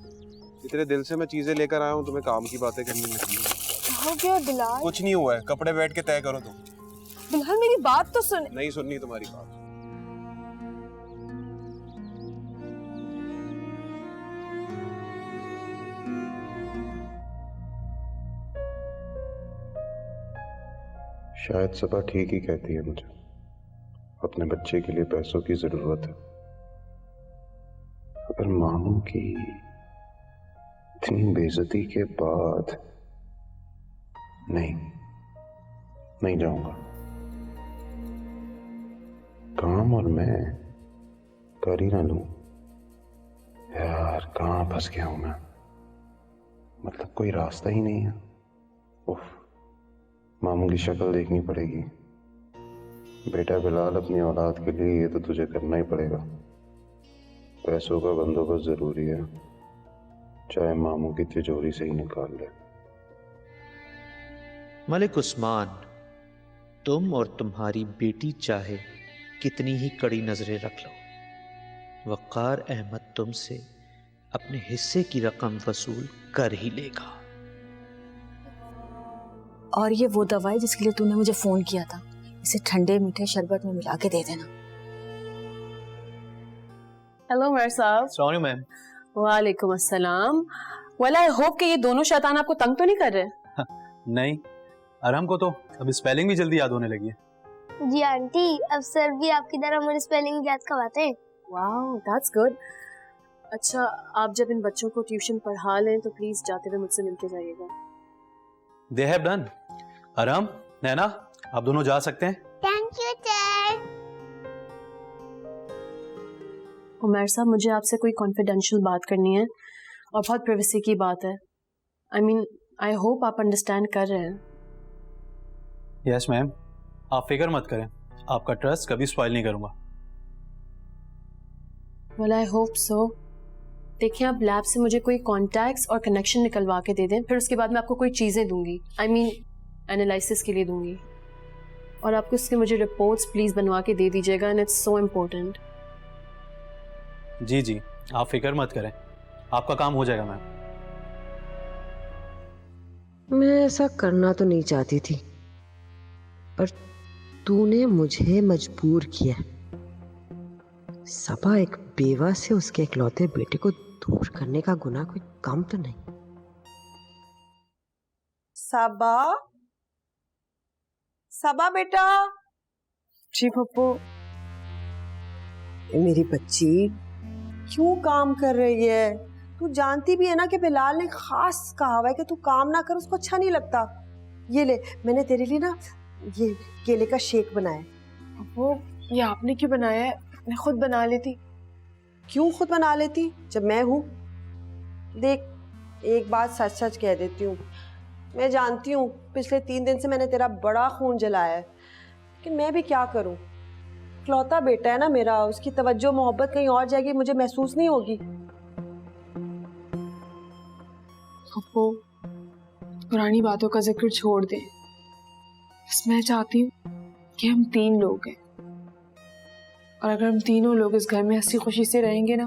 इतने दिल से मैं चीजें लेकर आया हूँ, तुम्हें काम की बातें करनी लगी।
क्या हो गया बिलाल?
कुछ नहीं हुआ है, कपड़े बैठ के तय करो तुम।
बिलाल मेरी बात तो सुन।
नहीं सुननी तुम्हारी बात।
शायद सबा ठीक ही कहती है, मुझे अपने बच्चे के लिए पैसों की जरूरत है। अगर मामू की इतनी बेइज्जती के बाद नहीं जाऊंगा। काम और मैं कर ही ना लूं। यार कहाँ फंस गया हूं मैं, मतलब कोई रास्ता ही नहीं है। उफ, मामू की शक्ल देखनी पड़ेगी। बेटा बिलाल, अपनी औलाद के लिए ये तो तुझे करना ही पड़ेगा। पैसों का बंदोबस्त जरूरी है, चाहे मामू की तिजोरी से ही निकाल ले।
मलिक उस्मान, तुम और तुम्हारी बेटी चाहे कितनी ही कड़ी नजरें रख लो, वक़ार अहमद तुमसे अपने हिस्से की रकम वसूल कर ही लेगा।
और ये वो दवा है जिसके लिए तूने मुझे फोन किया था, इसे ठंडे मीठे शरबत में मिला के दे देना।
हेलो मेरे साहब।
Sorry ma'am.
वालेकुम अस्सलाम। वेल आई होप कि ये दोनों शैतान आपको तंग तो नहीं कर रहे?
नहीं, अरहम को तो अब स्पेलिंग भी जल्दी याद होने लगी है।
जी आंटी, अब सर भी आपकी तरह मुझे स्पेलिंग याद करवाते हैं।
Wow, that's good. अच्छा, आप जब इन बच्चों को ट्यूशन पढ़ा लें तो प्लीज जाते हुए मुझसे मिलके जाइएगा।
They have done. अरहम, नैना, आप दोनों जा सकते हैं।
Thank you sir.
उमर साहब, मुझे आपसे कोई कॉन्फिडेंशियल बात करनी है और बहुत प्राइवेसी की बात है। आई होप आप अंडरस्टैंड कर रहे हैं।
यस मैम, आप फिक्र मत करें, आपका ट्रस्ट कभी स्पॉइल नहीं करूंगा।
Well I hope so. देखिए, आप लैब से मुझे कोई कॉन्टैक्ट्स और कनेक्शन निकलवा के दे दें, फिर उसके बाद मैं आपको कोई चीज़ें दूंगी, एनालिसिस के लिए दूंगी, और आपको उसके मुझे रिपोर्ट्स प्लीज बनवा के दे दीजिएगा, एंड इट्स सो इम्पोर्टेंट।
जी, आप फिक्र मत करें, आपका काम हो जाएगा मैम।
मैं ऐसा करना तो नहीं चाहती थी, पर तूने मुझे मजबूर किया। सबा एक बेवा से उसके इकलौते बेटे को दूर करने का गुनाह कोई कम तो नहीं।
सबा, सबा बेटा।
जी पप्पू।
मेरी बच्ची क्यों काम कर रही है? तू जानती भी है ना कि बिलाल ने खास कहा हुआ है कि तू काम ना कर, उसको अच्छा नहीं लगता। ये ले, मैंने तेरे लिए ना ये केले का शेक बनाया।
वो ये आपने क्यों बनाया है? मैं खुद बना लेती।
क्यों खुद बना लेती जब मैं हूं? देख, एक बात सच सच कह देती हूँ, मैं जानती हूँ पिछले 3 दिन से मैंने तेरा बड़ा खून जलाया है, लेकिन मैं भी क्या करूँ? इकलौता बेटा है ना मेरा, उसकी तवज्जो मोहब्बत कहीं और जाएगी, मुझे महसूस नहीं होगी।
पप्पू, पुरानी बातों का जिक्र छोड़ दे। बस मैं चाहती हूँ कि हम 3 लोग हैं, और अगर हम तीनों लोग इस घर में हंसी खुशी से रहेंगे ना,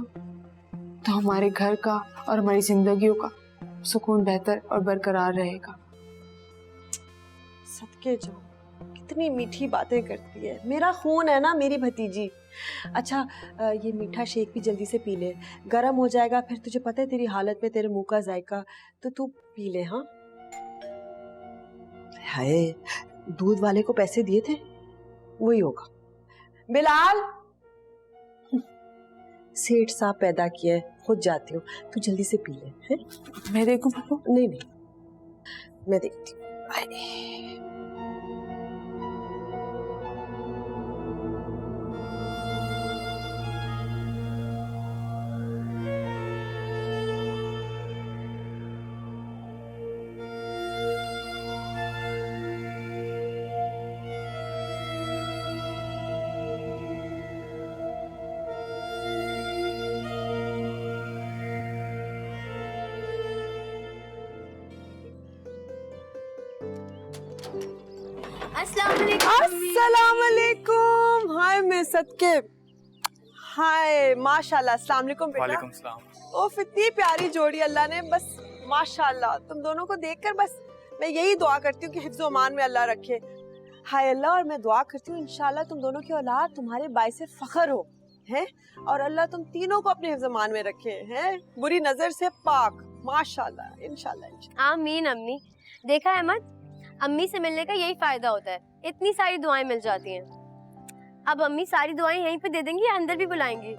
तो हमारे घर का और हमारी जिंदगियों का सुकून बेहतर और बरकरार रहेगा।
सदके जाओ, कितनी मीठी बातें करती है। मेरा खून है ना मेरी भतीजी। अच्छा, ये मीठा शेक भी जल्दी से पी ले, गर्म हो जाएगा फिर। तुझे पता है तेरी हालत में तेरे मुंह का जायका, तो तू पी ले। हाँ, हाय, दूध वाले को पैसे दिए थे, वही होगा। बिलाल, सेठ साहब पैदा किया है, खुद जाती हूँ, तू जल्दी से पी ले। है?
मैं देखूं पापा?
नहीं, मैं देखती हूँ। अस्सलाम वालेकुम। हाय मैं सदके। हाय माशाल्लाह। अस्सलाम वालेकुम बेटा।
वालेकुम सलाम।
ओफ इतनी प्यारी जोड़ी अल्लाह ने, बस माशाल्लाह। तुम दोनों को देखकर बस मैं यही दुआ करती हूँ कि हिफ्ज़ अमान में अल्लाह रखे। हाय अल्लाह, और मैं दुआ करती हूँ इंशाल्लाह तुम दोनों की औलाद तुम्हारे बाइसे फख्र हो, हैं, और अल्लाह तुम तीनों को अपने हिफ्ज़ अमान में रखे, हैं, बुरी नजर से पाक, माशाल्लाह, इंशाल्लाह।
आमीन अम्मी। देखा अहमद, अम्मी से मिलने का यही फायदा होता है, इतनी सारी दुआएं मिल जाती हैं। अब अम्मी सारी दुआएं यहीं पे दे देंगी या अंदर भी बुलाएंगी?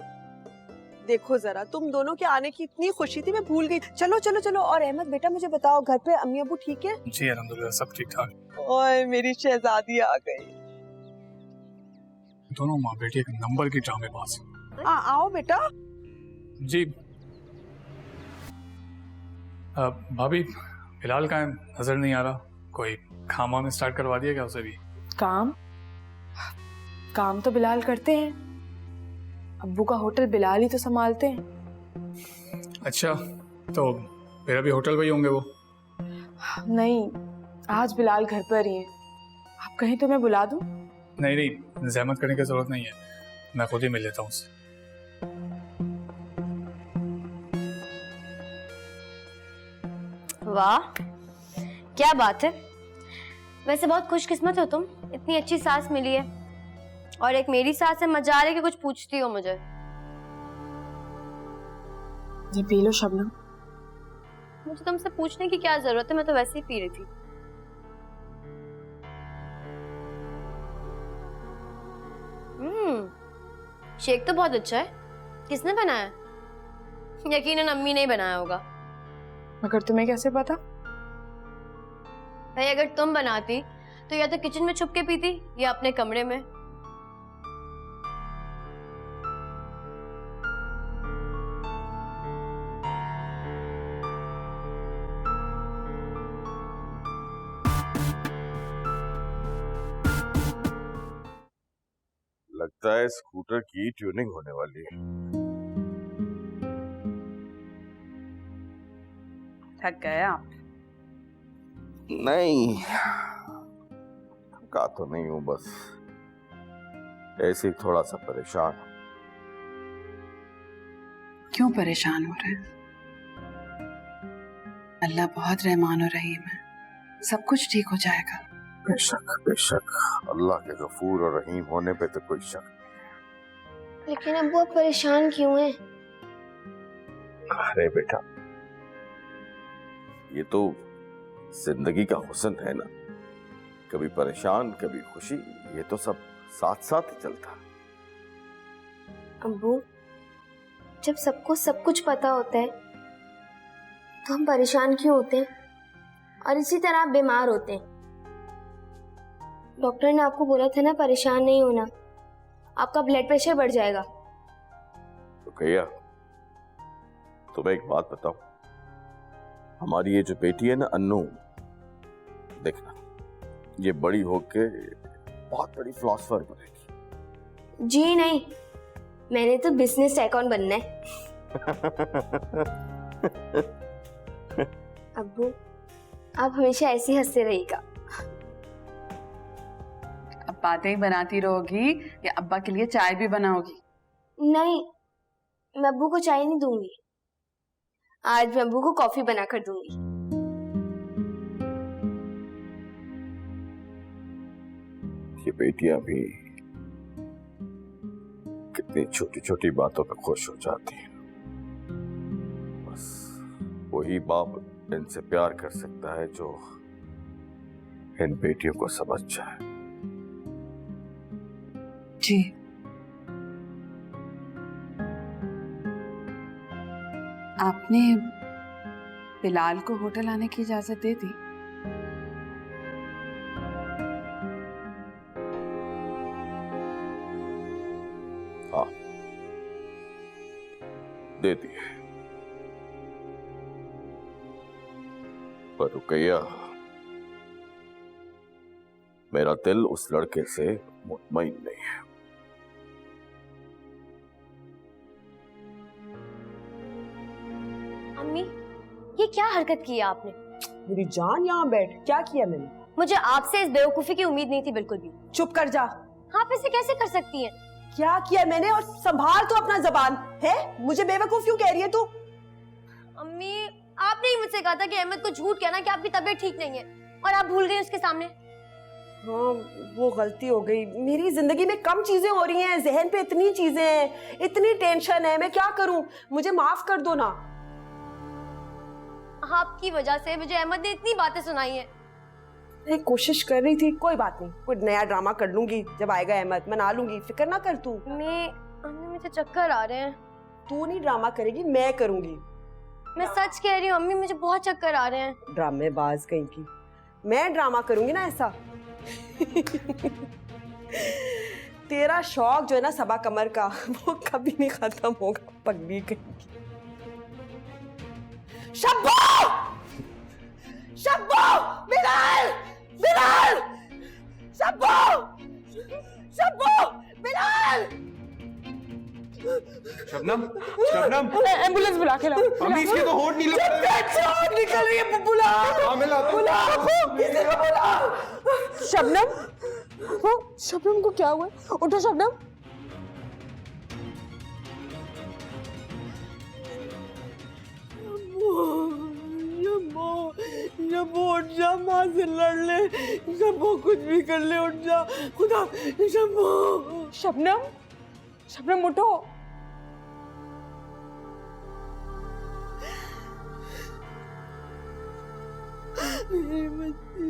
देखो जरा, तुम दोनों के आने की इतनी खुशी थी, मैं भूल गई। चलो चलो चलो। और अहमद बेटा मुझे बताओ, घर पे अम्मी अबू ठीक है?
जी अल्हम्दुलिल्लाह सब ठीक ठाक।
ओए मेरी शहजादी आ गई।
दोनों माँ बेटी एक नंबर की ड्रामेबाज।
आओ बेटा।
जी भाभी, बिलाल का नजर नहीं आ रहा, कोई काम वाम स्टार्ट करवा दिया क्या उसे भी?
काम तो बिलाल करते हैं, अब्बू का होटल बिलाल ही तो संभालते हैं।
अच्छा, तो मेरा भी होटल वही होंगे वो?
नहीं, आज बिलाल घर पर ही है। आप कहीं तो मैं बुला दूं?
नहीं नहीं, जहमत करने की जरूरत नहीं है, मैं खुद ही मिल लेता हूँ उससे।
वाह क्या बात है, वैसे बहुत खुशकिस्मत हो तुम, इतनी अच्छी सास मिली है। और एक मेरी सास है, मजा आ रही है कि कुछ पूछती हो मुझे।
ये पी लो शबनम।
मुझे तुमसे पूछने की क्या जरूरत है, मैं तो वैसे ही पी रही थी। शेक तो बहुत अच्छा है, किसने बनाया? यकीनन अम्मी ने ही बनाया होगा।
मगर तुम्हें कैसे पता?
भाई अगर तुम बनाती तो या तो किचन में छुप के पीती या अपने कमरे में।
लगता है स्कूटर की ट्यूनिंग होने वाली है।
थक गए आप?
नहीं, थका तो नहीं हूं, बस ऐसे ही थोड़ा सा परेशान हूं।
क्यों परेशान हो रहे हैं? अल्लाह बहुत रहमान और रहीम है, सब कुछ ठीक हो जाएगा।
बेशक बेशक, अल्लाह के गफूर और रहीम होने पे तो कोई शक नहीं।
लेकिन अब वो परेशान क्यों है?
अरे बेटा, ये तो जिंदगी का हुस्न है ना, कभी परेशान कभी खुशी, ये तो सब साथ साथ ही चलता है।
अब्बू, जब सबको सब कुछ पता होता है तो हम परेशान क्यों होते हैं? और इसी तरह आप बीमार होते हैं। डॉक्टर ने आपको बोला था ना परेशान नहीं होना, आपका ब्लड प्रेशर बढ़ जाएगा।
तो भैया तुम्हें एक बात बताऊं, हमारी ये जो बेटी है ना अन्नू, देखना ये बड़ी होके बहुत बड़ी फिलोसफर बनेगी।
जी नहीं, मैंने तो बिजनेस टाइकून बनना है। अब्बू, आप हमेशा ऐसे ही हंसते रहिएगा।
अब बातें ही बनाती रहोगी या अब्बा के लिए चाय भी बनाओगी?
नहीं, मैं अब्बू को चाय नहीं दूंगी, आज मैं अब्बू को कॉफी बनाकर दूंगी।
ये बेटियां भी कितनी छोटी छोटी बातों पे खुश हो जाती हैं। बस वही बाप इनसे प्यार कर सकता है जो इन बेटियों को समझ जाए।
जी आपने बिलाल को होटल आने की इजाजत दे दी?
हाँ दे दी, पर रुकैया, मेरा दिल उस लड़के से मुतमईन नहीं है।
अम्मी, ये क्या हरकत की है आपने?
मेरी जान, यहाँ बैठ, क्या किया मैंने?
मुझे आपसे इस बेवकूफी की उम्मीद नहीं थी बिल्कुल भी।
चुप कर जा।
आप ऐसे कैसे कर सकती हैं?
क्या किया मैंने? और संभाल तो अपना जबान है। मुझे बेवकूफ क्यों कह रही है तू?
अम्मी, आपने ही मुझसे कहा था कि अहमद को झूठ कहना कि आपकी तबीयत ठीक नहीं है, और आप भूल गई उसके सामने।
हाँ, वो गलती हो गई। मेरी जिंदगी में कम चीजें हो रही हैं, जहन पे इतनी चीजें हैं, इतनी टेंशन है, मैं क्या करूं? मुझे माफ कर दो ना।
आपकी वजह से मुझे अहमद ने इतनी बातें सुनाई हैं।
मैं कोशिश कर रही थी, कोई बात नहीं, कोई नया ड्रामा कर लूंगी जब आएगा अहमद, मना लूंगी, फिक्र ना कर तू।
अम्मी मुझे चक्कर आ रहे हैं।
तू नहीं ड्रामा करेगी, मैं करूंगी।
मैं सच कह रही हूँ अम्मी, मुझे बहुत चक्कर आ रहे हैं।
ड्रामेबाज कहीं की। मैं ड्रामा करूंगी ना ऐसा। तेरा शौक जो है ना सबा कमर का, वो कभी नहीं खत्म होगा, पगली कहीं की। शब्बो! शब्बो! बिलाल! बिलाल! शब्बो! शब्बो! बिलाल!
शबनम, शबनम,
एम्बुलेंस बुला के लाओ।
अम्मी इसके तो होठ नहीं लग रहे।
होठ निकल रही है। बुला,
हाँ मैं लाता हूँ।
बुला, किसी को बुला।
शबनम, वो शबनम को क्या हुआ? उठो शबनम।
शब्बो उठ जा, माँ से लड़ ले। शब्बो कुछ भी कर ले, उठ जा। खुदा, शब्बो।
शबनम, शबनम उठो।
मेरी बच्ची।